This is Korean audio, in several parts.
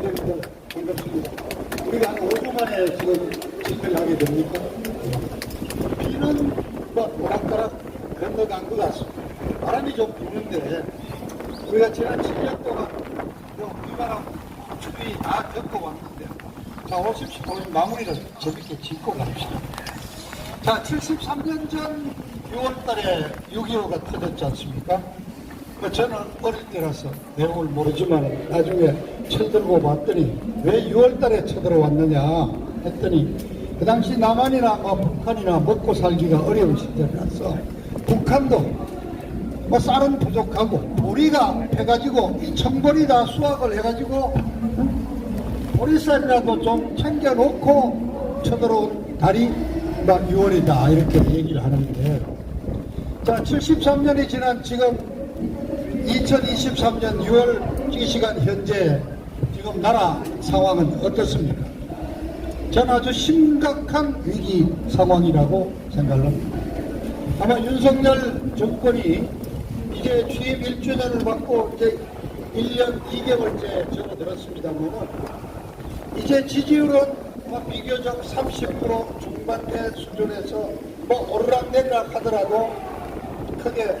여러분들 반갑습니다. 우리가 한 5주 만에 지금 집회를 하게 됩니까? 비는 뭐 오락가락 건너간 것 같습니다. 바람이 좀 부는데 우리가 지난 7년 동안 비바람, 추위 다 겪어왔는데 자 오십시오. 오늘 마무리를 재밌게 짓고 갑시다. 자 73년 전 6월 달에 6.25가 터졌지 않습니까? 저는 어릴 때라서 내용을 모르지만 나중에 쳐들고 봤더니 왜 6월 달에 쳐들어왔느냐 했더니 그 당시 남한이나 북한이나 먹고 살기가 어려운 시절이라서 북한도 쌀은 부족하고 보리가 해가지고 이 청보리 다 수확을 해가지고 보리쌀이라도 좀 챙겨놓고 쳐들어온 달이 6월이다 이렇게 얘기를 하는데 자 73년이 지난 지금 2023년 6월 이 시간 현재 지금 나라 상황은 어떻습니까? 저는 아주 심각한 위기 상황이라고 생각합니다. 아마 윤석열 정권이 이제 취임 1주년을 받고 이제 1년 2개월째 접어들었습니다만 이제 지지율은 비교적 30% 중반대 수준에서 오르락내리락 하더라도 크게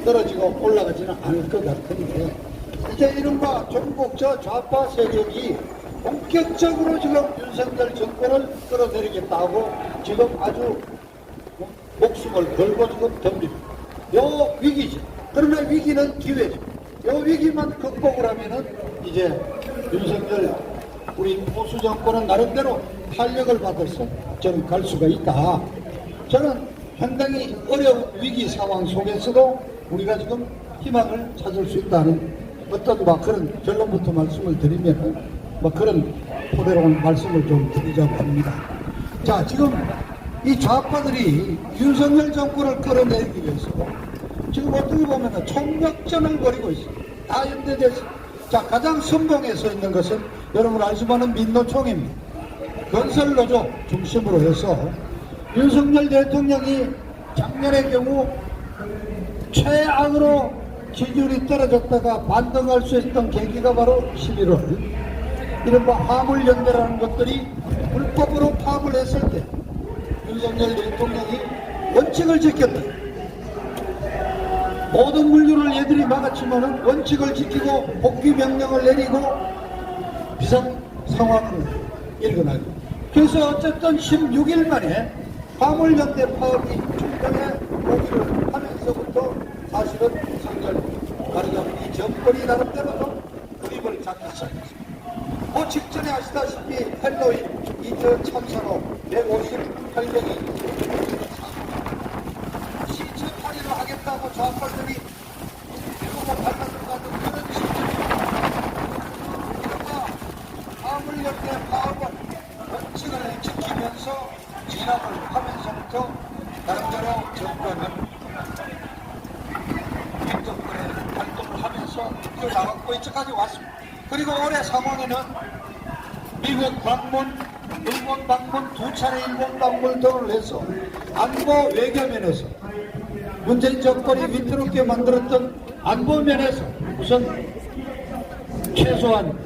떨어지고 올라가지는 않을 것 같은데 이제 이른바 전국 저 좌파 세력이 본격적으로 지금 윤석열 정권을 끌어내리겠다고 지금 아주 목숨을 걸고 지금 덤빕니다. 요 위기죠. 그러나 위기는 기회죠. 요 위기만 극복을 하면은 이제 윤석열 우리 보수 정권은 나름대로 탄력을 받아서 저는 갈 수가 있다. 저는 상당히 어려운 위기 상황 속에서도 우리가 지금 희망을 찾을 수 있다는 어떤 그런 결론부터 말씀을 드리면 그런 토대로 말씀을 좀 드리자고 합니다. 자, 지금 이 좌파들이 윤석열 정권을 끌어내기 위해서 지금 어떻게 보면 총력전을 벌이고 있습니다. 다 연대돼서 자, 가장 선봉에 서 있는 것은 여러분 알수많은 민노총입니다. 건설노조 중심으로 해서 윤석열 대통령이 작년의 경우 최악으로 지지율이 떨어졌다가 반등할 수 있었던 계기가 바로 11월 이른바 화물연대라는 것들이 불법으로 파업을 했을 때 윤석열 대통령이 원칙을 지켰다. 모든 물류를 얘들이 막았지만 원칙을 지키고 복귀 명령을 내리고 비상 상황을 일어나고 그래서 어쨌든 16일 만에 화물연대 파업이 중단에 복귀를 하면서부터 사실은 윤석열 말하자면 이 정권이 나름대로 좀 그림을 잡기 시작했습니다. 그 직전에 아시다시피 헬로윈 이저 참사로 158명이 시체 파리를 하겠다고 좌파들이 대부분 발맞는다는 그런 시점입니다. 화물연대 파업은 원칙을 지키면서 진압을 하면서부터 나름대로 정권은 정권의 활동을 하면서 나갔고 이제까지 왔습니다. 그리고 올해 상황에는 미국 방문, 일본 방문, 2차례 일본 방문 등을 해서 안보 외교면에서 문재인 정권이 위태롭게 만들었던 안보면에서 우선 최소한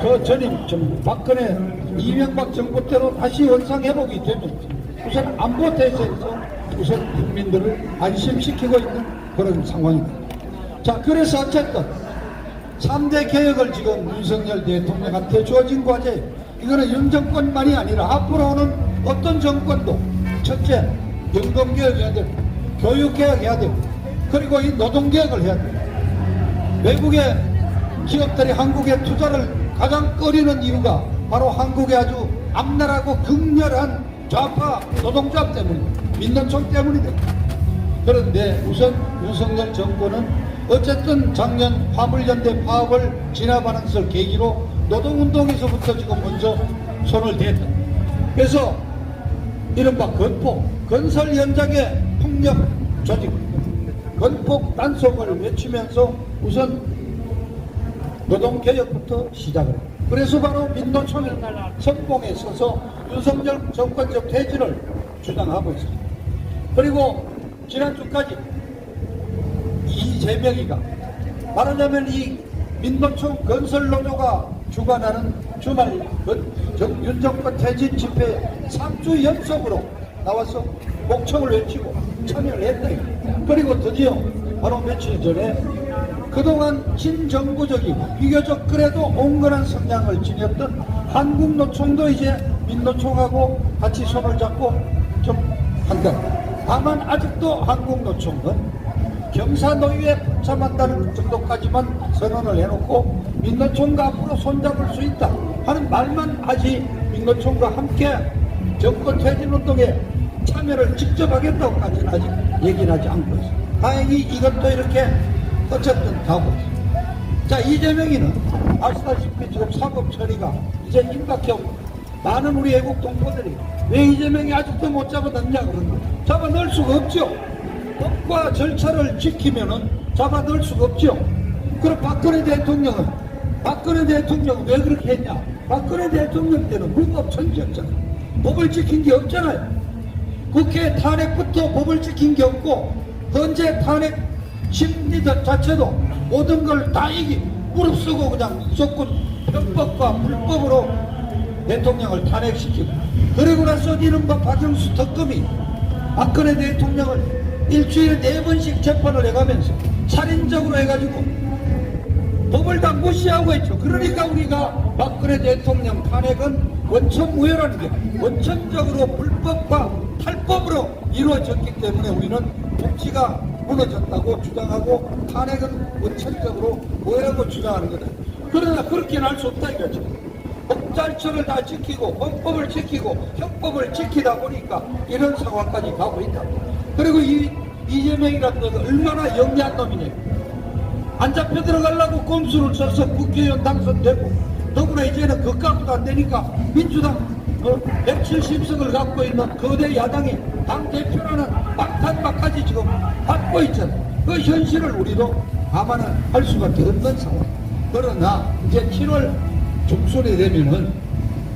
그 전임 박근혜 이명박 정부 때로 다시 원상회복이 되면 우선 안보 대세에서 우선 국민들을 안심시키고 있는 그런 상황입니다. 자, 그래서 어쨌든 3대 개혁을 지금 윤석열 대통령한테 주어진 과제 이거는 윤 정권만이 아니라 앞으로 오는 어떤 정권도 첫째 연금개혁해야 되고 교육개혁해야 되고 그리고 이 노동개혁을 해야 되고 외국의 기업들이 한국에 투자를 가장 꺼리는 이유가 바로 한국의 아주 악랄하고 극렬한 좌파 노동조합 때문입니다. 민노총 때문이다. 그런데 우선 윤석열 정권은 어쨌든 작년 화물연대 파업을 진압하는 것을 계기로 노동운동에서부터 지금 먼저 손을 댔다. 그래서 이른바 건설 현장의 폭력 조직, 건폭 단속을 외치면서 우선 노동개혁부터 시작을 했다. 그래서 바로 민노총이 선봉에 서서 윤석열 정권적 퇴진을 주장하고 있습니다. 그리고 지난주까지 이재명이가 말하자면 이 민노총 건설노조가 주관하는 주말 윤정권 퇴진 집회 3주 연속으로 나와서 목청을 외치고 참여를 했다. 그리고 드디어 바로 며칠 전에 그동안 친정부적이고 비교적 그래도 온건한 성향을 지녔던 한국노총도 이제 민노총하고 같이 손을 잡고 좀 한다. 다만 아직도 한국노총은 경사노위에 복참한다는 정도까지만 선언을 해놓고 민노총과 앞으로 손잡을 수 있다 하는 말만 하지 민노총과 함께 정권 퇴진운동에 참여를 직접 하겠다고까지는 아직 얘기를 하지 않고 있습니다. 다행히 이것도 이렇게 어쨌든 가고 있습니다. 자, 이재명이는 아시다시피 지금 사법 처리가 이제 임박해오고 많은 우리 애국 동포들이 왜 이재명이 아직도 못 잡아넣냐 그러는 거예요. 잡아넣을 수가 없죠. 법과 절차를 지키면은 잡아넣을 수가 없죠. 그럼 박근혜 대통령은 왜 그렇게 했냐? 박근혜 대통령 때는 무법천지였잖아요. 법을 지킨 게 없잖아요. 국회 탄핵부터 법을 지킨 게 없고 헌재 탄핵 심리들 자체도 모든 걸 다 무릅쓰고 그냥 무조건 편법과 불법으로 대통령을 탄핵시키고 그리고 나서 이른바 박영수 특검이 박근혜 대통령을 일주일에 4번씩 재판을 해가면서 살인적으로 해가지고 법을 다 무시하고 있죠. 그러니까 우리가 박근혜 대통령 탄핵은 원천무효라는 게 원천적으로 불법과 탈법으로 이루어졌기 때문에 우리는 법치가 무너졌다고 주장하고 탄핵은 원천적으로 무효라고 주장하는 거다. 그러나 그렇게는 할 수 없다 이거죠. 법잘처를 다 지키고 헌법을 지키고 형법을 지키다 보니까 이런 상황까지 가고 있다. 그리고 이재명이라는 놈은 얼마나 영리한 놈이냐. 안 잡혀 들어가려고 꼼수를 써서 국회의원 당선되고 더구나 이제는 그까지도 안 되니까 민주당 170석을 갖고 있는 거대 야당의 당대표라는 막탄막까지 지금 받고 있잖아요. 그 현실을 우리도 감안을 할 수밖에 없는 상황. 그러나 이제 7월 중순이 되면은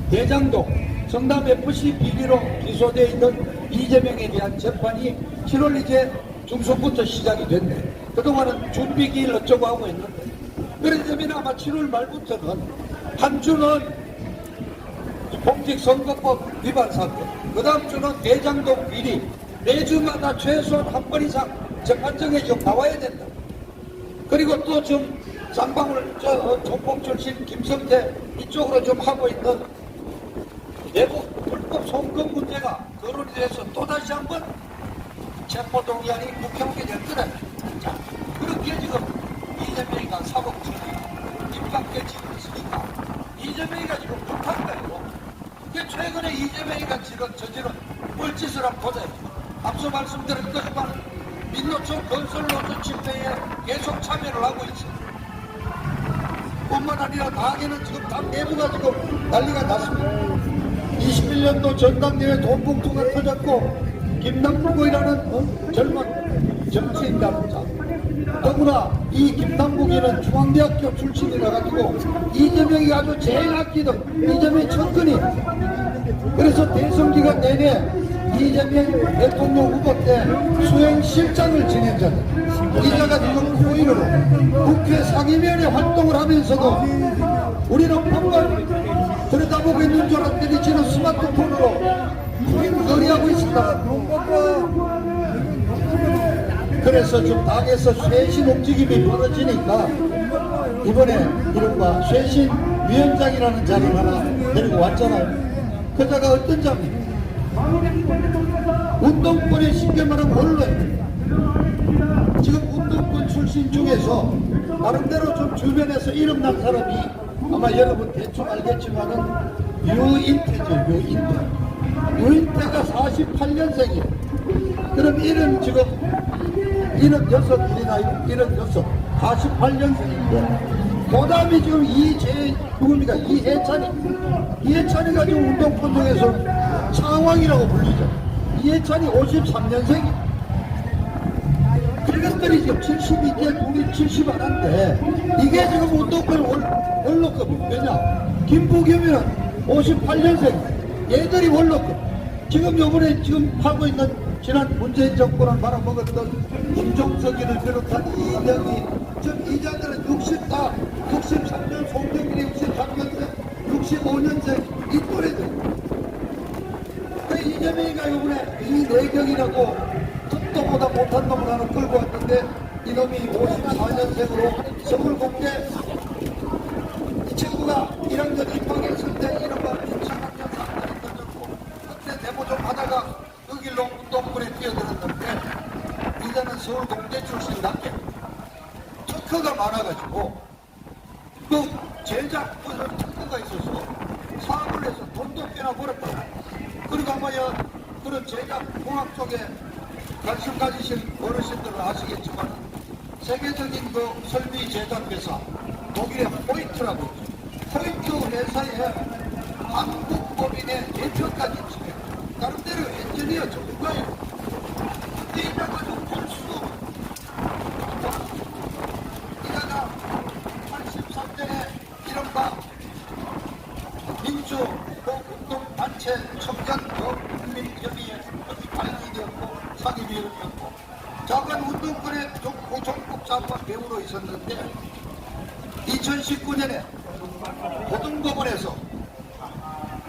대장동 성남FC 비리로 기소되어 있는 이재명에 대한 재판이 7월 이제 중순부터 시작이 됐네. 그동안은 준비기일 어쩌고 하고 있는데 그러면 아마 7월 말부터는 한 주는 공직선거법 위반 사건, 그 다음 주는 대장동 비리, 매주마다 최소한 한 번 이상 재판정에 좀 나와야 된다. 그리고 또 좀 쌍방울 조폭 출신 김성태 이쪽으로 좀 하고 있는 내부 불법 송금 문제가 거론이 돼서 또다시 한번 체포동의안이 국회오게 될 거다. 자, 그렇게 지금 이재명이가 사법처리 입각되지고 있으니까 이재명이가 지금 급한 거예요. 최근에 이재명이가 지금 저지른 뻘짓을 한번 보자요. 앞서 말씀드렸지만 민노총 건설노조 집회에 계속 참여를 하고 있어요. 뿐만 아니라 당에는 지금 당 내부가 지금 난리가 났습니다. 21년도 전당대회 돈봉투가 터졌고 김남국이라는 젊은 정치인답니다. 더구나 이 김남국이는 중앙대학교 출신이라 가지고 이재명이 아주 제일 아끼던 이재명의 측근이 그래서 대선 기간 내내 이재명 대통령 후보 때 수행실장을 지낸 자다. 이자가 지금 고의로 국회 상임위원회 활동을 하면서도 우리는 법을 들여다보고 있는 줄 알았더니 지금 스마트폰으로 거리하고 있습니다. 그래서 좀 당에서 쇄신 움직임이 벌어지니까 이번에 이른바 쇄신 위원장이라는 자를 하나 데리고 왔잖아요. 그 자가 어떤 자입니까? 운동권에 쉽게 말하면 언론. 지금 운동권 출신 중에서 나름대로 좀 주변에서 이름 난 사람이 아마 여러분 대충 알겠지만은 유인태죠. 유인태가 48년생이에요. 그럼 이름 지금 76 48년생인데 그 다음에 지금 누굽니까? 이해찬이가 지금 운동권 중에서 창왕이라고 불리죠. 이해찬이 53년생이에요. 그것들이 지금 72대 우리 70 안 한데 이게 지금 운동권 원로급이에요. 왜냐? 김부겸이는 58년생 얘들이 원로급. 지금 요번에 지금 하고 있는 지난 문재인 정권을 말아먹었던 김종석이를 비롯한 이인영이 지금 이자들은 63년 송영길이 63년 55년생 이 또래들. 이재명이가 이번에 이 내경이라고 듣도보다 못한 놈을 하나 끌고 왔는데 이놈이 54년생으로 서울공대 이 친구가 1학년 입학했을 때 이른바 민창학년 상단이 던졌고 그때 데모 좀 하다가 그 길로 운동권에 뛰어들었는데 이제는 서울공대 출신답게 특허가 많아가지고 그 제작 특허가 있어서 사업을 해서 돈도 꽤나 벌었다. 그리고 아마야 그런 제작 공학 쪽에 관심 가지신 어르신들은 아시겠지만 세계적인 그 설비 제작 회사 독일의 포인트라고 있죠. 포인트 회사에 한국 법인의 대표까지 있어요. 나름대로 엔지니어 전문가예요. 근데 이래가지고 볼 수도 이자가 83년에 이른바 민주 운동단체 청년 국민협의회 발의이 되었고 상임위를 했고 작은 운동권의 전국 좌파 배우로 있었는데 2019년에 고등법원에서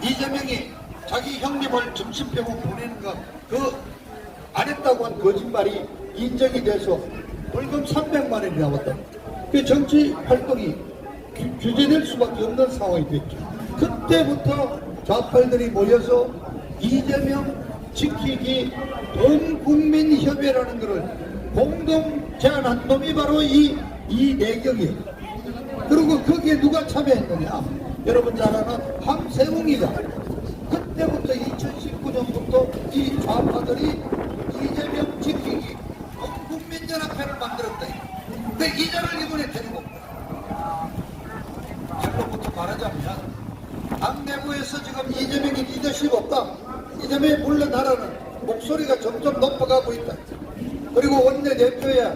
이재명이 자기 형님을 정신병원 보내는 거 그 안 했다고 한 거짓말이 인정이 돼서 벌금 300만 원이 나왔다. 그 정치 활동이 규제될 수밖에 없는 상황이 됐죠. 그때부터 좌파들이 모여서 이재명 지키기 동국민협의라는 것을 공동 제안한 놈이 바로 이 내경이에요. 그리고 거기에 누가 참여했느냐? 여러분 잘 아는 함세웅이가 그때부터 2019년부터 이 좌파들이 이재명 지키기 동국민연합회를 만들었다. 근데 이자를 이번에 데리고 결론부터 말하자면 당 내부에서 지금 이재명이 리더십 없다. 이재명이 물러나라는 목소리가 점점 높아가고 있다. 그리고 원내대표에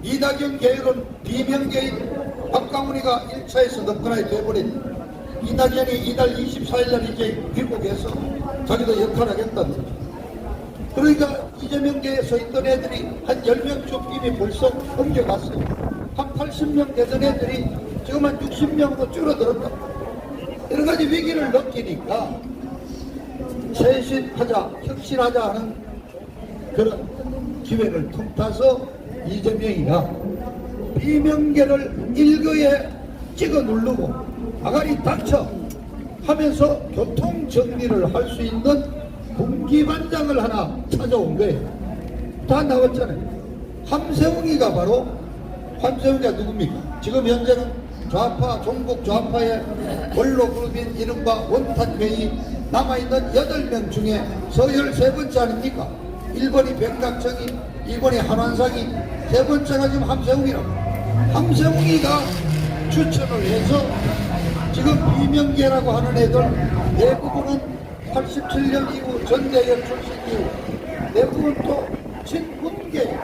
이낙연 계열은 비명계인 박강훈이가 1차에서 넘거나 돼버린 이낙연이 이달 24일날 이제 귀국해서 자기도 역할을 하겠다는. 그러니까 이재명계에 서 있던 애들이 한 10명쯤 이미 벌써 옮겨갔어요. 한 80명 되던 애들이 지금 한 60명으로 줄어들었다. 여러 가지 위기를 느끼니까 쇄신하자, 혁신하자 하는 그런 기회를 틈타서 이재명이가 비명계를 일거에 찍어 누르고 아가리 닥쳐 하면서 교통 정리를 할 수 있는 분기반장을 하나 찾아온 거예요. 다 나왔잖아요. 함세웅이가 바로 함세웅이가 누굽니까? 지금 현재는 좌파, 종북 좌파의 원로그룹인 이른바 원탄회의 남아있는 8명 중에 서열 3번째 아닙니까? 1번이 백낙정이, 2번이 한환상이, 3번째가 지금 함세웅이라고. 함세웅이가 추천을 해서 지금 비명계라고 하는 애들 대부분은 87년 이후 전대협 출신 이후 대부분 또 친문계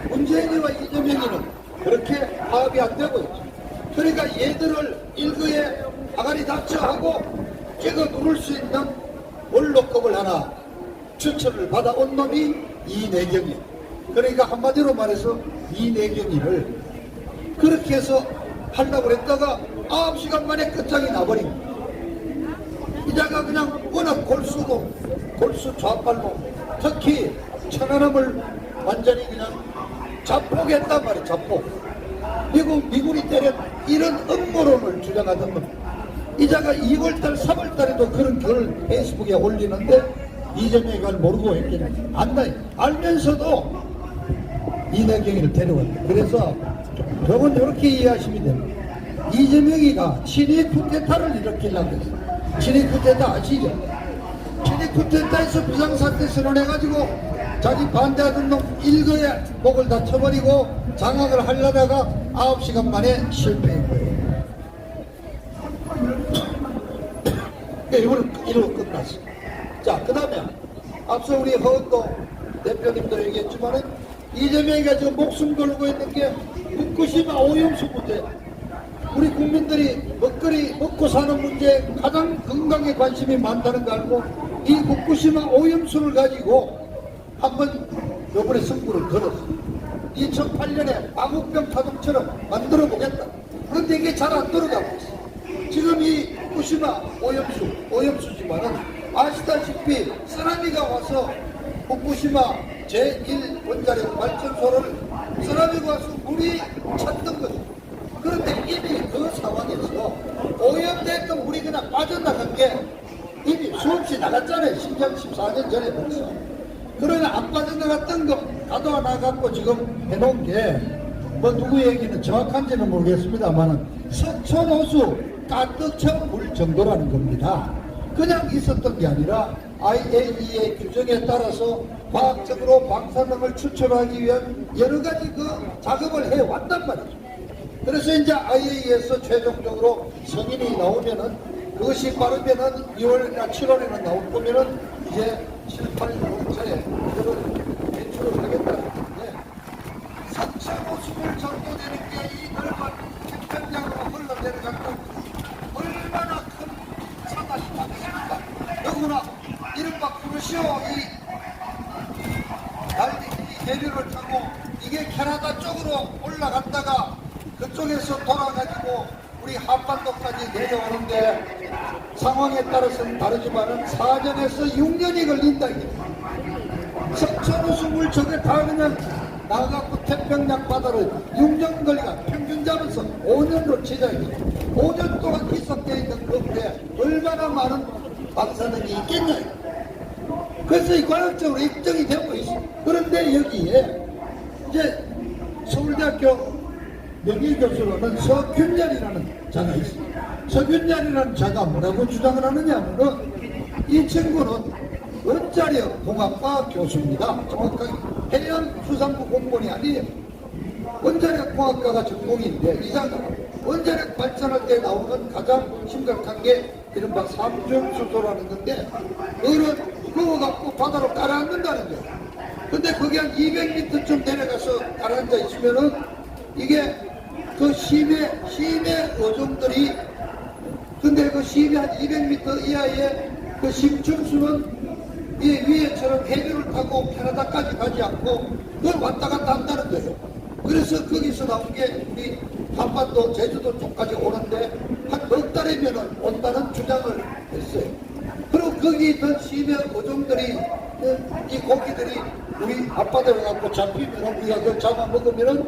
문재인이와 이재명이는 그렇게 파업이 안 되고 있죠. 그러니까 얘들을 일거에 아가리 닥쳐하고 찍어 누를 수 있는 원로급을 하나 추천을 받아온 놈이 이내경이에요. 그러니까 한마디로 말해서 이내경이를 그렇게 해서 하려고 했다가 9시간 만에 끝장이 나버린 거예요. 이자가 그냥 워낙 골수 좌빨로 특히 천안함을 완전히 그냥 자폭했단 말이에요. 자폭. 미군이 때린 이런 음모론을 주장하던 겁니다. 이자가 2월달 3월달에도 그런 글을 페이스북에 올리는데 이재명이 그걸 모르고 했겠냐. 안다. 알면서도 이낙연이를 데려왔다. 그래서 저건 이렇게 이해하시면 됩니다. 이재명이가 친위 쿠데타를 일으키려고 했어요. 친위 쿠데타 아시죠? 친위 쿠데타에서 비상사태 선언해가지고 자기 반대하던 놈 일거에 목을 다 쳐버리고 장악을 하려다가 9시간 만에 실패한 거예요. 이러고 끝났어. 자, 그 다음에 앞서 우리 허은도 대표님들 얘기했지만은 이재명이가 지금 목숨 걸고 있는 게 후쿠시마 오염수 문제. 우리 국민들이 먹거리 먹고 사는 문제에 가장 건강에 관심이 많다는 거 알고 이 후쿠시마 오염수를 가지고 한번 요번에 승부를 걸었어. 2008년에 아무병 파동처럼 만들어 보겠다. 그런데 이게 잘 안 들어가고 있어. 지금 이 후쿠시마 오염수지만은 아시다시피 쓰나미가 와서 후쿠시마 제1원자력 발전소를 쓰나미가 와서 물이 찼던 거죠. 그런데 이미 그 상황에서 오염됐던 물이 그냥 빠져나간 게 이미 수없이 나갔잖아요. 14년 전에 벌써. 그러나 안 빠져나갔던 거 가둬 나갔고 지금 해놓은 게 뭐 누구 얘기는 정확한지는 모르겠습니다만은 석촌호수 가득 찬 물 정도라는 겁니다. 그냥 있었던 게 아니라 IAEA 규정에 따라서 과학적으로 방사능을 추출하기 위한 여러 가지 그 작업을 해왔단 말이죠. 그래서 이제 IAEA에서 최종적으로 승인이 나오면은 그것이 빠르면은 2월이나 7월에는 나올 거면은 이제 7, 8월 차에 이거를 배출을 하겠다는 건데 3,500물 정도 되는 게 이 넓은 태평양으로 흘러내려가고 얼마나 큰 사단이 나겠습니까? 더구나 이른바 크루시오 이 날개 이 대류를 타고 이게 캐나다 쪽으로 올라갔다가 그쪽에서 돌아가지고 우리 한반도까지 내려오는데 상황에 따라서는 다르지만은 4년에서 6년이 걸린다 이게. 석촌호수 물 저게 다 그냥 나가고 태평양 바다를 6년 걸리가 평균 잡아서 5년으로 치자 이게. 5년 동안 희석되어 있는 건데 얼마나 많은 방사능이 있겠냐. 그래서 이 과학적으로 입증이 되고 있어. 그런데 여기에 이제 서울대학교 명예교수로는 서균열이라는 자가 있습니다. 서균열이라는 자가 뭐라고 주장을 하느냐면은 이 친구는 원자력 공학과 교수입니다. 정확하게 해양수산부 공무원이 아니에요. 원자력 공학과가 전공인데 이 자가 원자력 발전할 때 나오는 가장 심각한 게 이른바 삼중수소라는 건데 그거를 그거 갖고 바다로 가라앉는다는 거예요. 근데 거기 한 200m쯤 내려가서 가라앉아 있으면은 이게 그 심해 어종들이 근데 그 심해 한 200m 이하의 그 심층수는 이 위에처럼 해류를 타고 캐나다까지 가지 않고 그걸 왔다 갔다 한다는 거예요. 그래서 거기서 나온 게 우리 한반도 제주도 쪽까지 오는데 한 넉 달이면 온다는 주장을 했어요. 그리고 거기 있던 심해 어종들이 이 고기들이 우리 앞바다에 갖고 잡히면 우리가 그걸 잡아먹으면은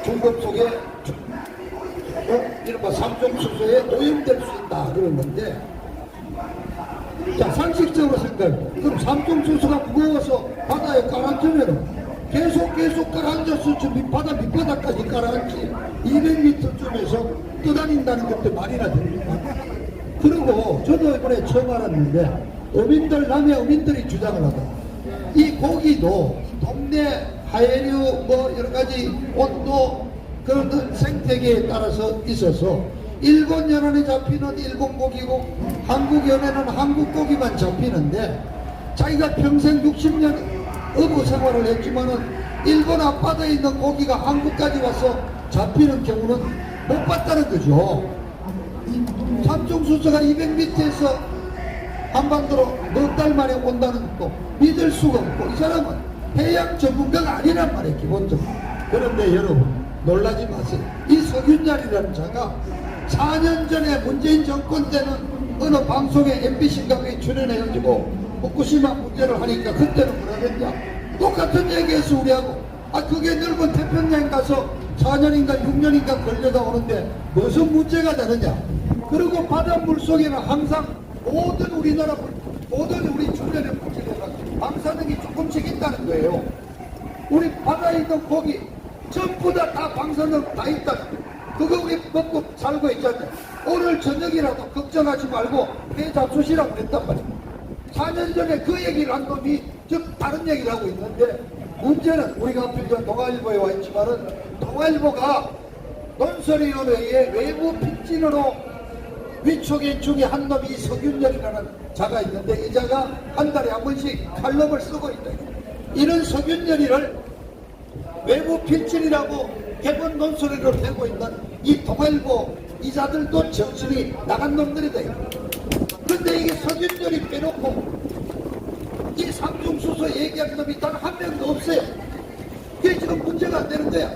중국 속에 이른바 삼중수소에 오염될 수 있다 그러는데 자 상식적으로 생각해. 그럼 삼중수소가 무거워서 바다에 가라앉으면 계속 가라앉았을 때 바다 밑바닥까지 가라앉지 200m쯤에서 떠다닌다는 것도 말이나 됩니까? 그리고 저도 이번에 처음 알았는데 남해 어민들이 주장을 하다 이 고기도 동네 하해류 뭐 여러가지 온도 그런 생태계에 따라서 있어서 일본 연안에 잡히는 일본 고기고 한국 연안에는 한국 고기만 잡히는데 자기가 평생 60년 어부 생활을 했지만은 일본 앞바다에 있는 고기가 한국까지 와서 잡히는 경우는 못 봤다는 거죠. 삼중수소가 200m에서 한반도로 넉 달 만에 온다는 것도 믿을 수가 없고 이 사람은 해양 전문가가 아니란 말이에요 기본적으로. 그런데 여러분 놀라지 마세요. 이 서균열이라는 자가 4년 전에 문재인 정권 때는 어느 방송에 MBC인가 출연해가지고 후쿠시마 문제를 하니까 그때는 뭐라 그랬냐 똑같은 얘기해서 우리하고 그게 넓은 태평양 가서 4년인가 6년인가 걸려다 오는데 무슨 문제가 되느냐. 그리고 바닷물 속에는 항상 모든 우리나라 모든 우리 주변의 물질에는 방사능이 조금씩 있다는 거예요. 우리 바다에 있는 고기 전부 다 방사능 다 있다. 그거 우리 먹고 살고 있잖아요. 오늘 저녁이라도 걱정하지 말고 배 잡수시라고 그랬단 말이에요. 4년 전에 그 얘기를 한 놈이 즉 다른 얘기를 하고 있는데 문제는 우리가 앞에 동아일보에 와 있지만은 동아일보가 논설위원회에 외부 픽진으로 위촉인 중에 한 놈이 서균열이라는 자가 있는데 이 자가 한 달에 한 번씩 칼럼을 쓰고 있다. 이런 서균열이를 외부 필진이라고 해본 논소리를 대고 있는 이 동아일보 이자들도 정신이 나간 놈들이다. 그런데 이게 서균열이 빼놓고 이 삼중수소 얘기하는 놈이 단 한 명도 없어요. 그게 지금 문제가 안 되는 거야.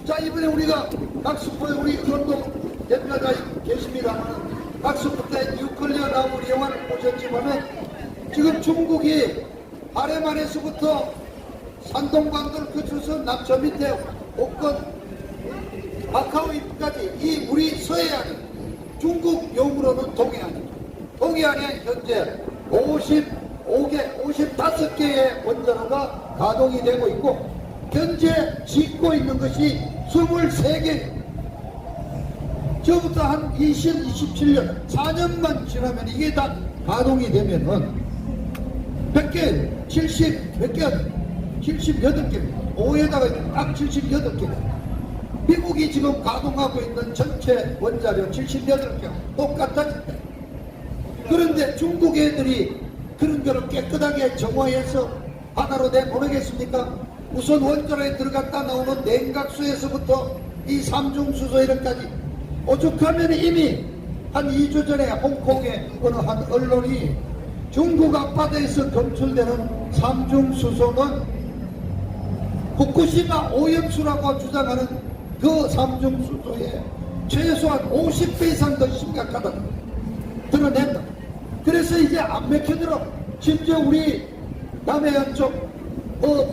자 이번에 우리가 각수포에 우리 언론도 대표가 계십니다만 박스부터 뉴클리어 나무 이용을 보셨지만은 지금 중국이 아래만에서부터 산동반도를 거쳐서 남저 밑에 옥건 마카오 입구까지 이 우리 서해안이 중국 용으로는 동해안입니다. 동해안에 현재 55개의 원자로가 가동이 되고 있고 현재 짓고 있는 것이 23개. 저부터 한 27년, 4년만 지나면 이게 다 가동이 되면은 100개, 몇 개, 78개, 5에다가 딱 78개. 미국이 지금 가동하고 있는 전체 원자력 78개 똑같아진다. 그런데 중국 애들이 그런 거를 깨끗하게 정화해서 바다로 내보내겠습니까? 우선 원자로에 들어갔다 나오는 냉각수에서부터 이 삼중수소 이런까지 오죽하면 이미 한 2주 전에 홍콩의 어느 한 언론이 중국 앞바다에서 검출되는 삼중수소는 후쿠시마 오염수라고 주장하는 그 삼중수소에 최소한 50배 이상 더 심각하다 드러낸다. 그래서 이제 안 맥혀들어. 심지어 우리 남해안 쪽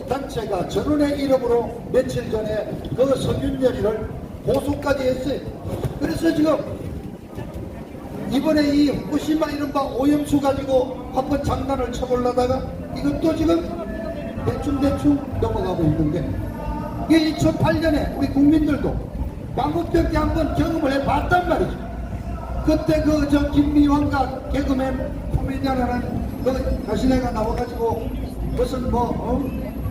단체가 전원의 이름으로 며칠 전에 그 석윤열이를 보수까지 했어요. 그래서 지금 이번에 이 후쿠시마 이른바 오염수 가지고 한번 장난을 쳐보려다가 이것도 지금 대충 넘어가고 있는데 이게 2008년에 우리 국민들도 광복병 때 한번 경험을 해봤단 말이죠. 그때 그 저 김미환과 개그맨 코미디언이라는 그 자신애가 나와가지고 무슨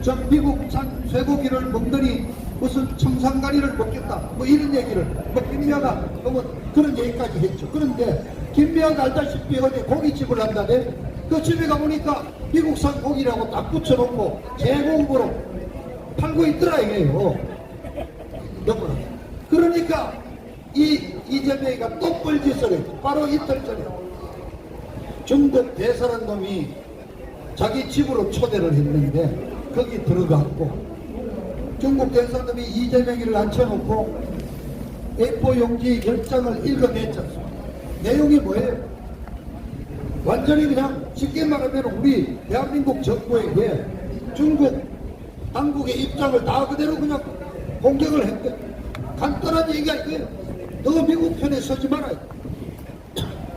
저 미국산 쇠고기를 먹더니 무슨 청산가리를 먹겠다 뭐 이런 얘기를 김미화가 뭐 그런 얘기까지 했죠. 그런데 김미화가 알다시피 어디 고깃집을 한다네. 그 집에 가보니까 미국산 고기라고 딱 붙여놓고 제공으로 팔고 있더라 이게요. 너무나. 그러니까 이재명이가 또 뻘짓을 했죠. 바로 이틀 전에 중국 대사란 놈이 자기 집으로 초대를 했는데 거기 들어갔고 중국 대사님이 이재명이를 앉혀놓고 A4 용지 10장을 읽어냈지 않습니까? 내용이 뭐예요? 완전히 그냥 쉽게 말하면 우리 대한민국 정부에게 중국 당국의 입장을 다 그대로 그냥 공격을 했대. 간단한 얘기가 이거예요. 너 미국 편에 서지 말아요.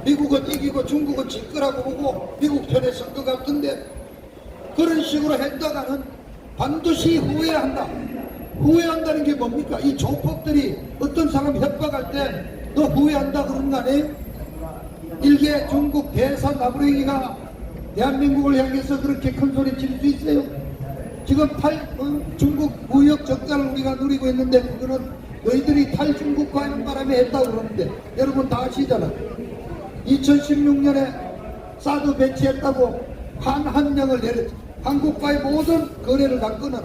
미국은 이기고 중국은 질 거라고 보고 미국 편에 선 것 같은데 그런 식으로 했다가는 반드시 후회한다. 후회한다는 게 뭡니까? 이 조폭들이 어떤 사람 협박할 때 너 후회한다 그러는 거 아니에요? 일개 중국 대사 나부랭이가 대한민국을 향해서 그렇게 큰 소리 칠 수 있어요? 지금 중국 무역 적자를 우리가 누리고 있는데 그거는 너희들이 탈중국화 하는 바람에 했다고 그러는데 여러분 다 아시잖아요. 2016년에 사드 배치했다고 한명을 내렸죠. 한국과의 모든 거래를 다 끊어라.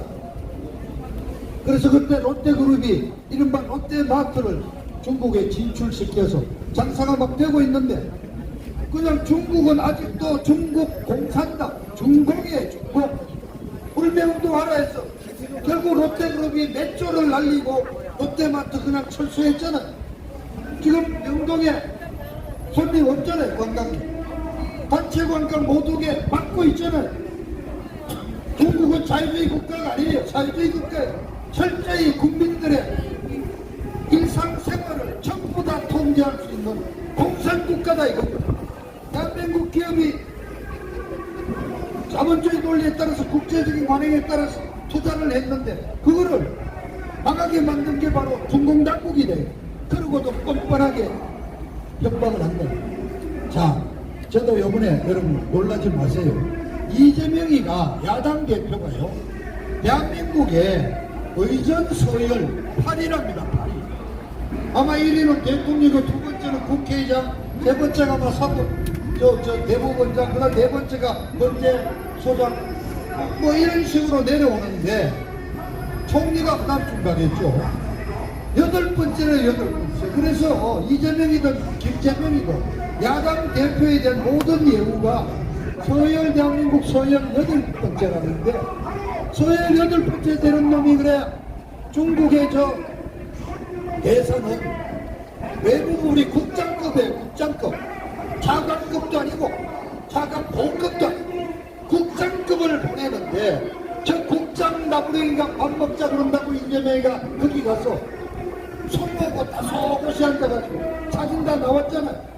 그래서 그때 롯데그룹이 이른바 롯데마트를 중국에 진출시켜서 장사가 막 되고 있는데 그냥 중국은 아직도 중국 공산당, 중공이에요. 중공. 불매운동 하라 했어. 결국 롯데그룹이 몇 조를 날리고 롯데마트 그냥 철수했잖아요. 지금 영동에 손님 없잖아요. 관광객. 단체 관광 못 오게 막고 있잖아요. 중국은 자유주의 국가가 아니에요. 자유주의 국가예요. 철저히 국민들의 일상생활을 전부 다 통제할 수 있는 공산국가다 이겁니다. 대한민국 기업이 자본주의 논리에 따라서 국제적인 관행에 따라서 투자를 했는데 그거를 망하게 만든 게 바로 중공당국이래요. 그러고도 뻔뻔하게 협박을 한다. 자, 저도 요번에 여러분 놀라지 마세요. 이재명이가 야당 대표가요. 대한민국의 의전 서열 8위랍니다. 8위. 아마 1위는 대통령이고 두 번째는 국회의장, 네 번째가 아마 대법원장, 그다음 네 번째가 헌재소장 뭐 이런 식으로 내려오는데 총리가 그다음 중간했죠. 여덟 번째는. 그래서 이재명이든 김재명이든 야당 대표에 대한 모든 예우가 서열 대한민국 서열 8번째라는데 서열 8번째 되는 놈이 그래 중국의 대사는 외국 우리 국장급이에요. 국장급. 차관급도 아니고 차관보급도 아니고 국장급을 보내는데 저 국장 나부랭이가 밥 먹자 그런다고 이재명이가 거기 가서 손보고 다소곳이 앉아가지고 사진 다 나왔잖아요.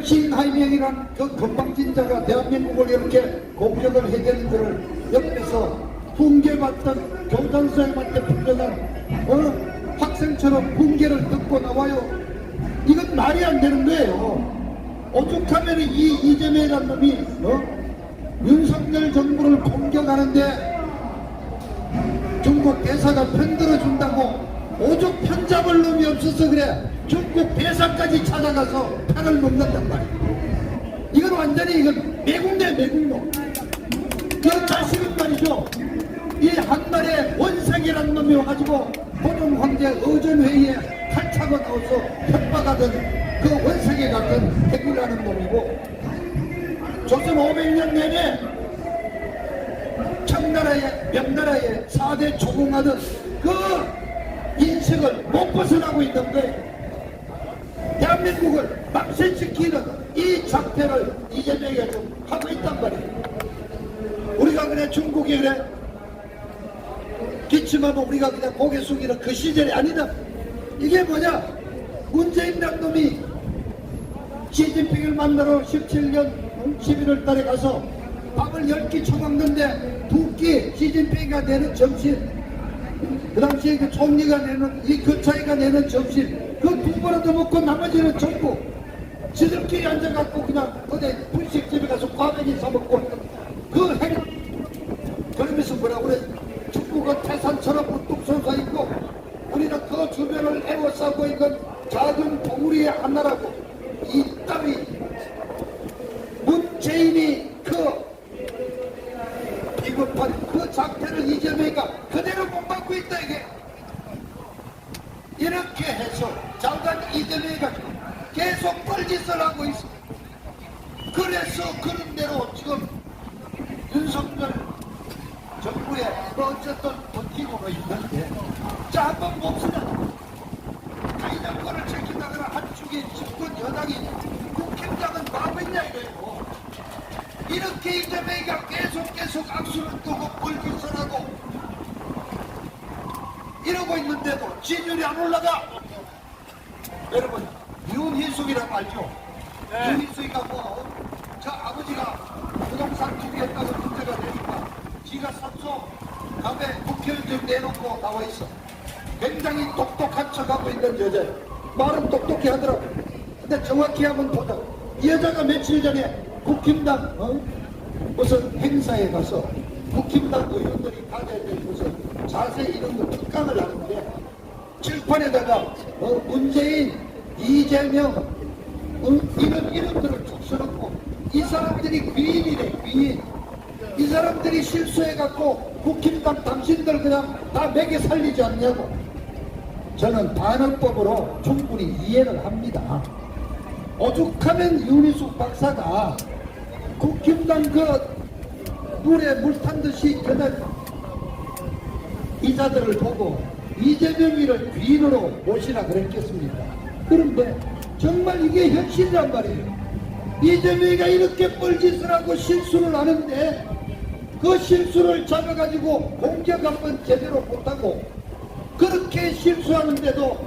신하이명이란 그 건방진자가 대한민국을 이렇게 공격을 해대는 것을 옆에서 훈계받던 교장선생님한테 풀려난 학생처럼 훈계를 듣고 나와요. 이건 말이 안 되는 거예요. 오죽하면 이 이재명이라는 놈이 윤석열 정부를 공격하는데 중국 대사가 편들어준다고 오죽 편잡을 놈이 없어서 그래 중국 대사까지 찾아가서 편을 넘는단 말이에요. 이건 완전히 이건 매국내 매국노. 이 자식은 말이죠. 이 한나라의 원색이라는 놈이 와가지고 호종 황제 의전회의에 칼차고 나와서 협박하던 그 원색에 같은 해구라는 놈이고 조선 500년 내내 청나라의 명나라의 4대 조공하던 그 인식을 못 벗어나고 있는 거예요. 대한민국을 망신시키는 이 작태를 이재명이가 좀 하고 있단 말이에요. 우리가 그래 중국이 그래 기침하면 우리가 그냥 고개 숙이는 그 시절이 아니다. 이게 뭐냐? 문재인이란 놈이 시진핑을 만나러 17년 11월 달에 가서 밥을 10끼 처먹는데 2끼 시진핑이가 내는 점심, 그 당시에 그 총리가 내는 이 교차이가 내는 점심 그 2번을 먹고 나머지는 전부 지들끼리 앉아갖고 그냥 어디 분식집에 가서 꽈배기 사먹고 그 행 그러면서 뭐라 그래? 중국은 태산처럼 우뚝 솟아있고 우리는 그 주변을 에워싸고 있는 작은 봉우리의 하나라고 이 따위 문재인이 그 비겁한 그 작태를 이재명이가 그대로 못 받고 있다 이게. 이렇게 해서 장관 이재명이가 계속 뻘짓을 하고 있어. 그래서 그런 대로 지금 윤석열 정부에 어쨌든 버티고는 있는데 자 한번 봅시다. 가이장권을 챙긴다거나 한쪽에 집권 여당이 국힘당은 뭐하겠냐 이거예요. 이렇게 이재명이가 계속 악수를 뜨고 뻘짓을 하고 이러고 있는데도 지지율이 안 올라가. 여러분 윤희숙이라고 알죠? 네. 윤희숙이가 저 아버지가 부동산 투기했다고 문제가 되니까 지가 사서 밥에 국회의원 내놓고 나와 있어. 굉장히 똑똑한 척하고 있는 여자예요. 말은 똑똑히 하더라고. 근데 정확히 한번 보자. 이 여자가 며칠 전에 국힘당 무슨 행사에 가서 국힘당 의원들이 가져야 될 무슨 자세 이런 거 특강을 하는데 칠판에다가 문재인, 이재명 이런 이름들을 쭉 써놓고 이 사람들이 귀인이래 귀인. 이 사람들이 실수해갖고 국힘당 당신들 그냥 다 매개 살리지 않냐고. 저는 반응법으로 충분히 이해를 합니다. 오죽하면 윤희숙 박사가 국힘당 그 물에 물 탄 듯이 그날 이자들을 보고 이재명이를 귀인으로 모시라 그랬겠습니까? 그런데 정말 이게 현실이란 말이에요. 이재명이가 이렇게 뻘짓을 하고 실수를 하는데 그 실수를 잡아가지고 공격 한번 제대로 못하고 그렇게 실수하는데도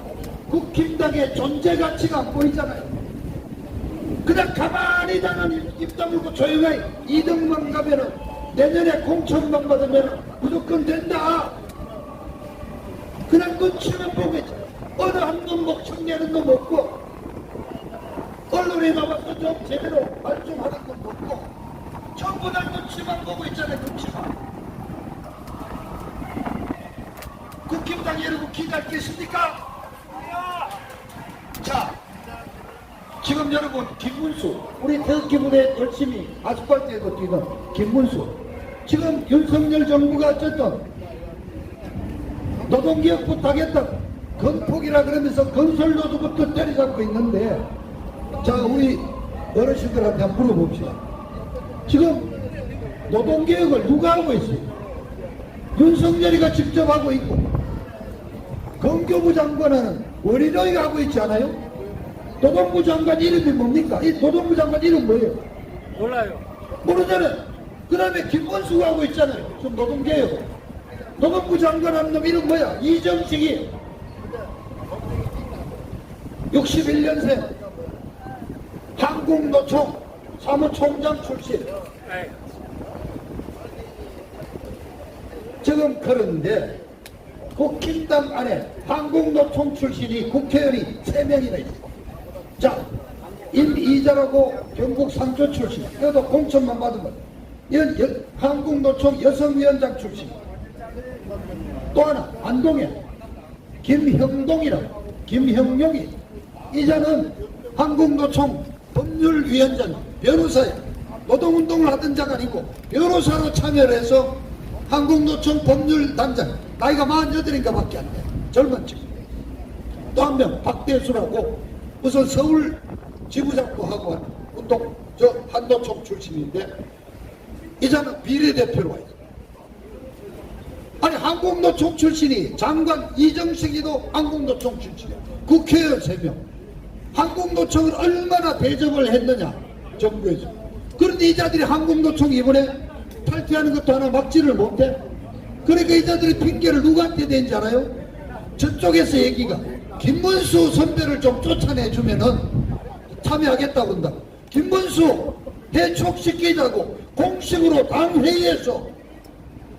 국힘당의 존재 가치가 안 보이잖아요. 그냥 가만히 당한 입 다물고 조용히 2등만 가면은 내년에 공천만 받으면 무조건 된다. 그냥 눈치만 보고 있지. 어느 한 놈 목청 내는 놈 없고 언론에 나와서 좀 제대로 말좀하는 건 없고 전부 다 눈치만 보고 있잖아요. 눈치만. 국힘당 여러분 기다리겠습니까? 자 지금 여러분 김문수 우리 태극기부대 열심히 아스팔트에도 뛰는 김문수 지금 윤석열 정부가 어쨌든 노동개혁부터 하겠다 건폭이라 그러면서 건설노조부터 때려잡고 있는데 자 우리 어르신들한테 한번 물어봅시다. 지금 노동개혁을 누가 하고 있어요? 윤석열이가 직접 하고 있고 건교부 장관은 원희룡이가 하고 있지 않아요? 노동부 장관 이름이 뭡니까? 이 노동부 장관 이름 뭐예요? 몰라요. 모르잖아요. 그 다음에 김건수가 하고 있잖아요. 좀 노동개혁. 노동부 장관 한 놈 이름 뭐야? 이정식이 61년생 한국노총 사무총장 출신. 네. 지금 그런데 국힘당 안에 한국노총 출신이 국회의원이 3명이나 있어요. 자, 임이자라고 경북 상조 출신. 이것도 공천만 받으면 한국노총 여성위원장 출신. 또 하나 안동에 김형동이라고, 김형용이 이자는 한국노총 법률위원장, 변호사예요. 노동운동을 하던 자가 아니고 변호사로 참여를 해서 한국노총 법률단장, 나이가 48인가 밖에 안 돼. 젊은 친구. 또 한 명 박대수라고 우선 서울 지부장도 하고 운동 한노총 출신인데 이자는 비례대표로 와 있어. 아니 한국노총 출신이 장관 이정식이도 한국노총 출신이야. 국회의원 3명. 한국노총을 얼마나 대접을 했느냐 정부에서. 그런데 이 자들이 한국노총 이번에 탈퇴하는 것도 하나 막지를 못해. 그러니까 이 자들이 핑계를 누구한테 댄지 알아요? 저쪽에서 얘기가 김문수 선배를 좀 쫓아내주면은 참여하겠다고 한다. 김문수 해촉시키자고 공식으로 당회의에서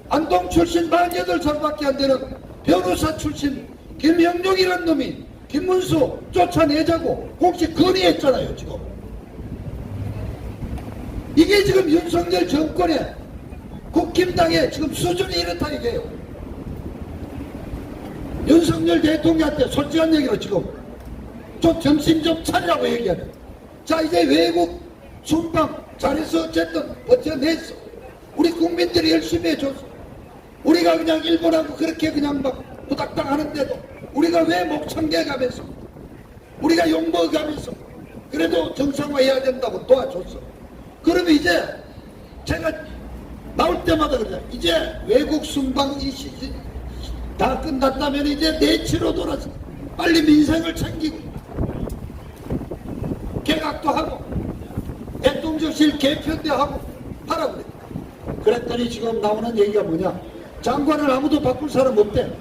안동 출신 48살밖에 안 되는 변호사 출신 김형룡이라는 놈이 김문수 쫓아내자고 공식 건의했잖아요. 지금 이게 지금 윤석열 정권의 국힘당의 지금 수준이 이렇다 이게요. 윤석열 대통령한테 솔직한 얘기로 지금 좀 정신 좀 차리라고 얘기하네. 자, 이제 외국 순방 잘해서 어쨌든 버텨냈어. 우리 국민들이 열심히 해줬어. 우리가 그냥 일본하고 그렇게 그냥 막 부닥닥 하는데도 우리가 왜 목청계 가면서 우리가 욕먹어 가면서 그래도 정상화해야 된다고 도와줬어. 그러면 이제 제가 나올 때마다 그러잖아. 이제 외국 순방 이 시즌 다 끝났다면 이제 내치로 돌아서 빨리 민생을 챙기고 개각도 하고 대통령실 개편도 하고 하라고 그래. 그랬더니 지금 나오는 얘기가 뭐냐. 장관을 아무도 바꿀 사람 없대.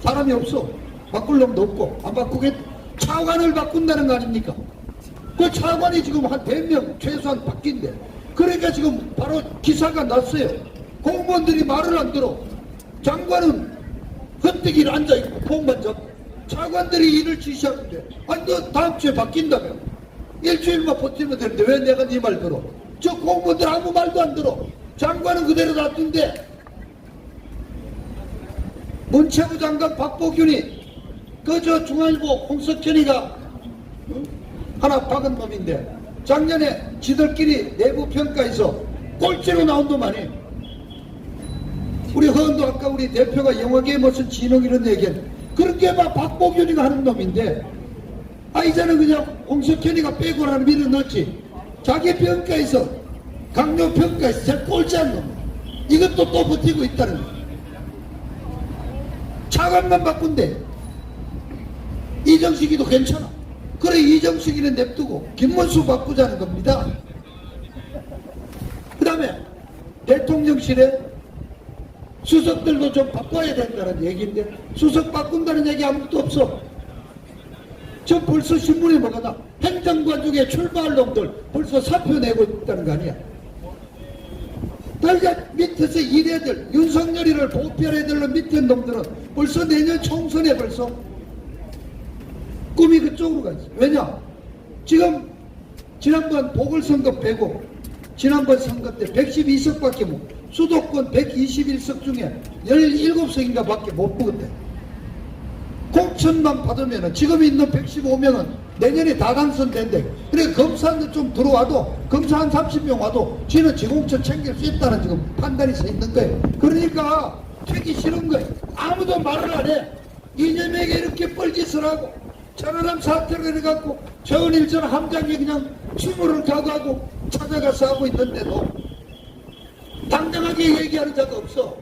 사람이 없어. 바꿀 놈도 없고 안 바꾸겠. 차관을 바꾼다는 거 아닙니까? 그 차관이 지금 한 100명 최소한 바뀐대. 그러니까 지금 바로 기사가 났어요. 공무원들이 말을 안 들어. 장관은 헛되기를 앉아있고 폼만 잡고 차관들이 일을 지시하는데 아니 너 다음 주에 바뀐다며. 일주일만 버티면 되는데 왜 내가 네 말 들어. 저 공무원들 아무 말도 안 들어. 장관은 그대로 놔둔대. 문체부 장관 박보균이 그저 중앙일보 홍석현이가 하나 박은 놈인데 작년에 지들끼리 내부 평가에서 꼴찌로 나온 놈 아니에요. 우리 허은도 아까 우리 대표가 영화계에 무슨 진흥 이런 얘기했는데 그렇게 막 박보균이가 하는 놈인데 이제는 그냥 홍석현이가 빼고라는 밀어 넣었지. 자기 평가에서 강요 평가에서 제일 꼴찌한 놈. 이것도 또 버티고 있다는 거예요. 차관만 바꾼대. 이정식이도 괜찮아. 그래 이정식이는 냅두고 김문수 바꾸자는 겁니다. 그 다음에 대통령실에 수석들도 좀 바꿔야 된다는 얘기인데 수석 바꾼다는 얘기 아무것도 없어. 저 벌써 신문에 뭐가 나. 행정관 중에 출마할 놈들 벌써 사표 내고 있다는 거 아니야. 그러니까 밑에서 이래들 윤석열이를 보편해야 될 밑에 놈들은 벌써 내년 총선에 벌써 꿈이 그쪽으로 가 있어. 왜냐? 지금 지난번 보궐선거 빼고 지난번 선거 때 112석밖에 못, 수도권 121석 중에 17석인가 밖에 못 뽑았대. 공천만 받으면 지금 있는 115명은 내년에 다 당선된대. 그래 검사는 좀 들어와도 검사 한 30명 와도 지는 지공천 챙길 수 있다는 지금 판단이 서 있는 거예요. 그러니까 되기 싫은 거예요. 아무도 말을 안 해. 이재명에게 이렇게 뻘짓을 하고 천안함 사태를 해갖고 저은일전 함장이 그냥 추모를 가고 찾아가서 하고 있는데도 당당하게 얘기하는 자가 없어.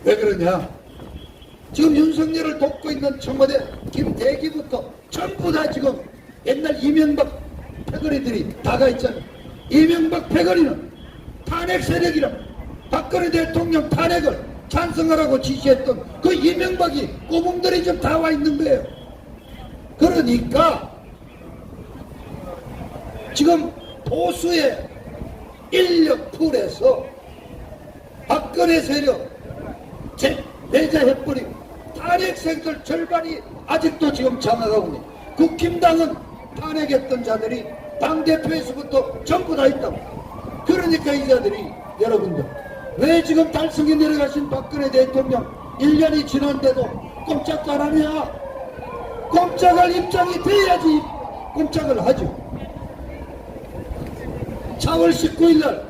왜 그러냐? 지금 윤석열을 돕고 있는 청와대 김대기부터 전부 다 지금 옛날 이명박 패거리들이 다가 있잖아요. 이명박 패거리는 탄핵 세력이라 박근혜 대통령 탄핵을 찬성하라고 지시했던 그 이명박이 꼬붕들이 지금 다 와 있는 거예요. 그러니까 지금 보수의 인력 풀에서 박근혜 세력 배제해버리고 탄핵 세력들 절반이 아직도 지금 장악하고 있는 국힘당은 탄핵했던 자들이 당대표에서부터 전부 다 있다고. 그러니까 이 자들이 여러분들 왜 지금 달성에 내려가신 박근혜 대통령 1년이 지났는데도 꼼짝 안 하냐. 꼼짝할 입장이 돼야지 꼼짝을 하죠. 4월 19일날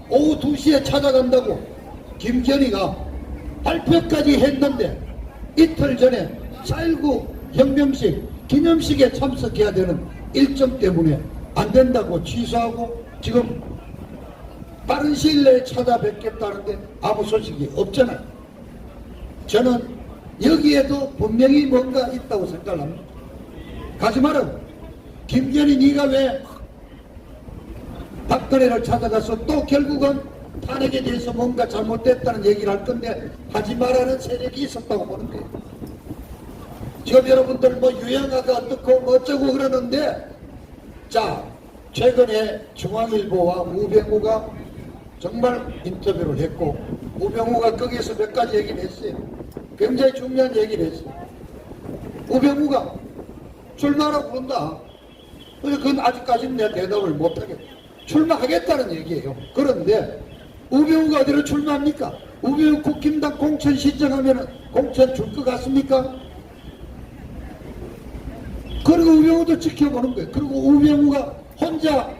오후 2시에 찾아간다고 김건희가 발표까지 했는데 이틀 전에 4.19 혁명식 기념식에 참석해야 되는 일정 때문에 안 된다고 취소하고 지금 빠른 시일 내에 찾아뵙겠다는데 아무 소식이 없잖아요. 저는 여기에도 분명히 뭔가 있다고 생각합니다. 가지 말라고. 김건희 네가 왜 박근혜를 찾아가서 또 결국은 탄핵에 대해서 뭔가 잘못됐다는 얘기를 할 건데 하지 말라는 세력이 있었다고 보는 거예요. 지금 여러분들 뭐 유영아가 어떻고 뭐 어쩌고 그러는데 자 최근에 중앙일보와 우병우가 정말 인터뷰를 했고 우병우가 거기에서 몇 가지 얘기를 했어요. 굉장히 중요한 얘기를 했어요. 우병우가 출마하라고 그런다. 그건 아직까지는 내가 대답을 못하겠다. 출마하겠다는 얘기예요. 그런데 우병우가 어디로 출마합니까? 우병우 국힘당 공천 신청하면 공천 줄 것 같습니까? 그리고 우병우도 지켜보는 거예요. 그리고 우병우가 혼자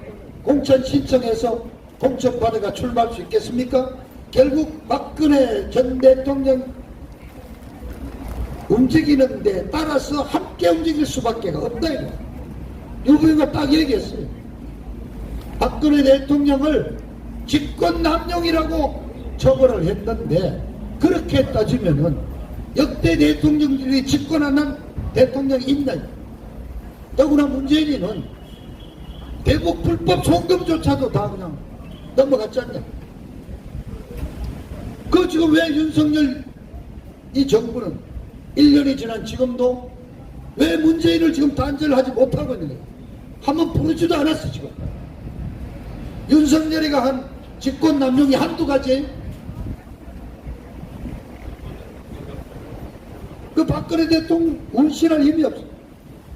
공천 신청해서 공천 받아가 출마할 수 있겠습니까? 결국 박근혜 전 대통령 움직이는 데 따라서 함께 움직일 수밖에 없다. 우병우가 딱 얘기했어요. 박근혜 대통령을 집권남용이라고 처벌을 했는데 그렇게 따지면은 역대 대통령들이 집권하는 대통령이 있나? 더구나 문재인이는 대북 불법 송금조차도 다 그냥 넘어갔지 않냐? 그 지금 왜 윤석열 이 정부는 1년이 지난 지금도 왜 문재인을 지금 단절하지 못하고 있는 거예요? 한번 부르지도 않았어 지금. 윤석열이가 한 직권남용이 한두 가지. 그 박근혜 대통령 운신할 힘이 없어.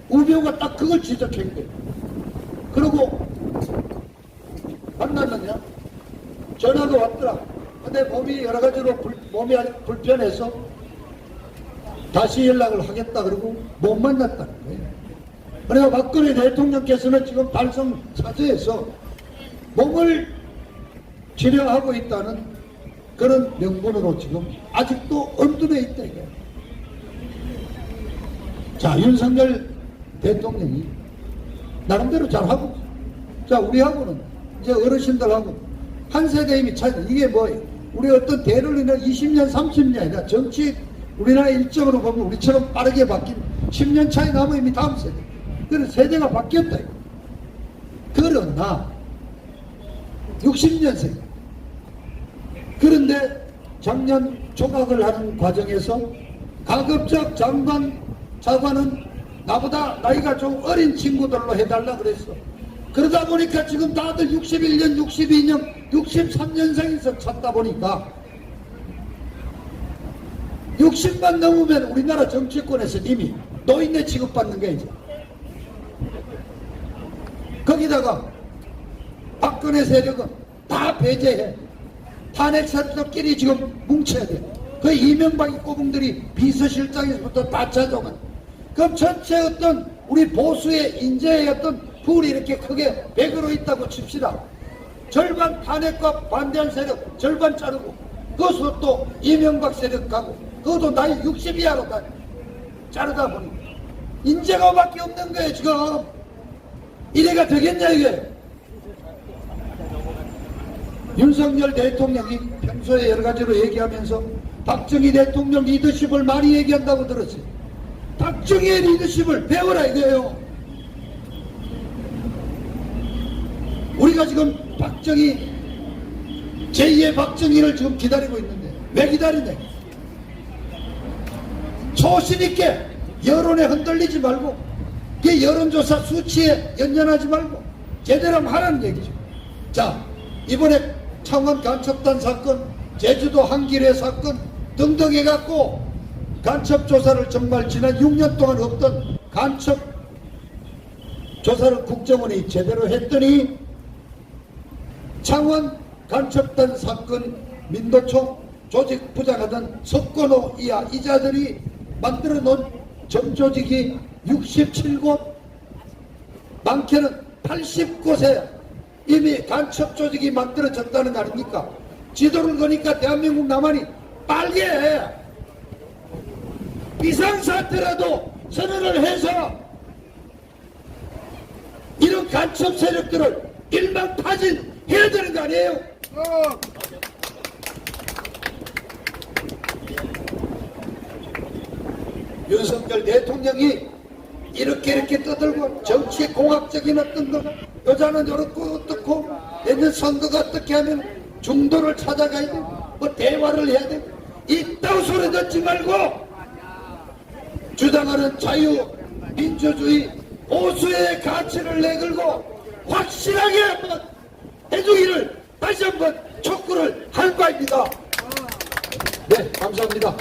우병우가 딱 그걸 지적한 거예요. 그리고 만났느냐? 전화가 왔더라. 근데 몸이 여러 가지로 몸이 아주 불편해서 다시 연락을 하겠다 그러고 못 만났다는 거예요. 그래서 박근혜 대통령께서는 지금 달성 사저에서 몸을 치료하고 있다는 그런 명분으로 지금 아직도 엄두에 있다 이거예요. 자, 윤석열 대통령이 나름대로 잘하고, 자, 우리하고는 이제 어르신들하고 한 세대 이미 차이. 이게 뭐예요? 우리 어떤 대를 인해 20년 30년이나 정치 우리나라 일정으로 보면 우리처럼 빠르게 바뀐 10년 차이 나면 이미 다음 세대. 그래서 세대가 바뀌었다 이거. 그러나 60년생. 그런데 작년 조각을 하는 과정에서 가급적 장관은 나보다 나이가 좀 어린 친구들로 해달라 그랬어. 그러다 보니까 지금 다들 61년, 62년, 63년생에서 찾다 보니까 60만 넘으면 우리나라 정치권에서 이미 노인네 취급받는 게 이제. 거기다가 박근혜 세력은 다 배제해. 탄핵 세력끼리 지금 뭉쳐야 돼. 그 이명박이 꼬붕들이 비서실장에서부터 다 찾아오면. 그럼 전체 어떤 우리 보수의 인재의 어떤 풀이 이렇게 크게 100으로 있다고 칩시다. 절반 탄핵과 반대한 세력 절반 자르고 그것으로 또 이명박 세력 가고 그것도 나이 60 이하로 다 자르다 보니 인재가 밖에 없는 거예요 지금. 이래가 되겠냐 이게. 윤석열 대통령이 평소에 여러 가지로 얘기하면서 박정희 대통령 리더십을 많이 얘기한다고 들었어요. 박정희의 리더십을 배워라 이거예요. 우리가 지금 박정희 제2의 박정희를 지금 기다리고 있는데 왜 기다리냐? 소신 있게 여론에 흔들리지 말고 그 여론조사 수치에 연연하지 말고 제대로 하라는 얘기죠. 자, 이번에 창원 간첩단 사건, 제주도 한길의 사건 등등 해갖고 간첩조사를 정말 지난 6년 동안 없던 간첩조사를 국정원이 제대로 했더니 창원 간첩단 사건 민도총 조직 부장하던 석건호 이하 이자들이 만들어 놓은 정조직이 67곳, 많게는 80곳에 이미 간첩 조직이 만들어졌다는 거 아닙니까? 지도를 보니까 대한민국 남한이 빨개. 비상사태라도 선언을 해서 이런 간첩 세력들을 일망타진해야 되는 거 아니에요? 윤석열 대통령이 이렇게 떠들고 정치의 공학적인 어떤 거 여자는 이렇고 어떻고 내년 선거가 어떻게 하면 중도를 찾아가야 돼, 뭐 대화를 해야 돼, 이따위 소리 듣지 말고 주장하는 자유 민주주의 보수의 가치를 내걸고 확실하게 한번 해주기를 다시 한번 촉구를 할 바입니다. 네, 감사합니다.